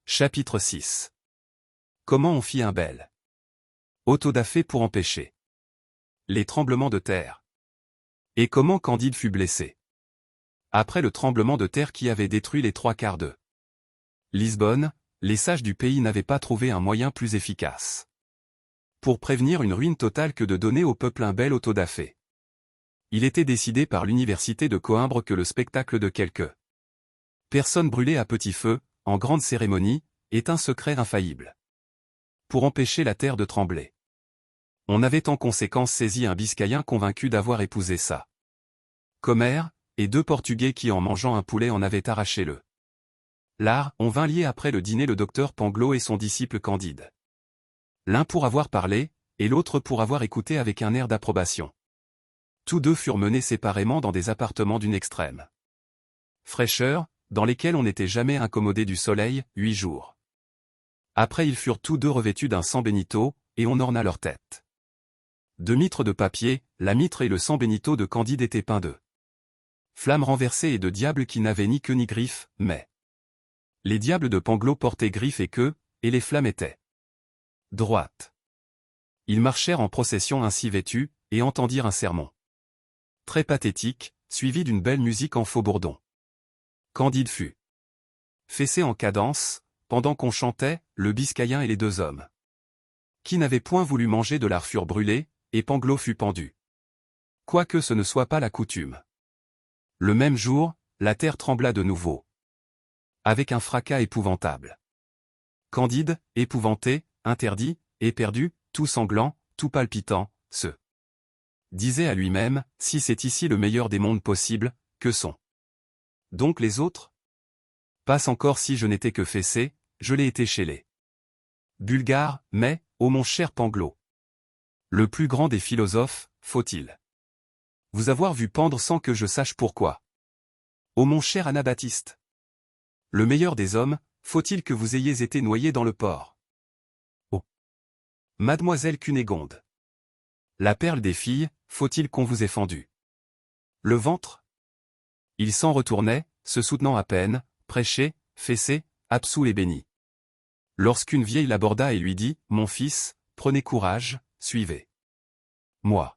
Chapitre 6. Comment on fit un bel autodafé pour empêcher les tremblements de terre. Et comment Candide fut blessé. Après le tremblement de terre qui avait détruit les 3/4 de Lisbonne, les sages du pays n'avaient pas trouvé un moyen plus efficace pour prévenir une ruine totale que de donner au peuple un bel autodafé. Il était décidé par l'université de Coïmbre que le spectacle de quelques personnes brûlées à petit feu, en grande cérémonie, est un secret infaillible pour empêcher la terre de trembler. On avait en conséquence saisi un Biscayen convaincu d'avoir épousé sa commère, et 2 Portugais qui en mangeant un poulet en avaient arraché le lard. On vint lier après le dîner le docteur Pangloss et son disciple Candide. L'un pour avoir parlé, et l'autre pour avoir écouté avec un air d'approbation. Tous deux furent menés séparément dans des appartements d'une extrême fraîcheur, dans lesquels on n'était jamais incommodé du soleil, 8 jours. Après ils furent tous deux revêtus d'un San Benito, et on orna leur tête de mitres de papier. La mitre et le San Benito de Candide étaient peints de flammes renversées et de diables qui n'avaient ni queue ni griffes, mais les diables de Pangloss portaient griffes et queue, et les flammes étaient droites. Ils marchèrent en procession ainsi vêtus, et entendirent un sermon très pathétique, suivi d'une belle musique en faux bourdon. Candide fut fessé en cadence, pendant qu'on chantait, le Biscayen et les 2 hommes qui n'avaient point voulu manger de lard furent brûlés, et Pangloss fut pendu. Quoique ce ne soit pas la coutume. Le même jour, la terre trembla de nouveau, avec un fracas épouvantable. Candide, épouvanté, interdit, éperdu, tout sanglant, tout palpitant, se disait à lui-même, si c'est ici le meilleur des mondes possibles, que sont donc les autres? Passe encore si je n'étais que fessé, je l'ai été chez les Bulgares, mais, ô mon cher Pangloss, le plus grand des philosophes, faut-il vous avoir vu pendre sans que je sache pourquoi? Ô mon cher Anabaptiste, le meilleur des hommes, faut-il que vous ayez été noyé dans le port? Ô mademoiselle Cunégonde, la perle des filles, faut-il qu'on vous ait fendu le ventre? Il s'en retournait, se soutenant à peine, prêché, fessé, absous et béni. Lorsqu'une vieille l'aborda et lui dit, « Mon fils, prenez courage, suivez moi. »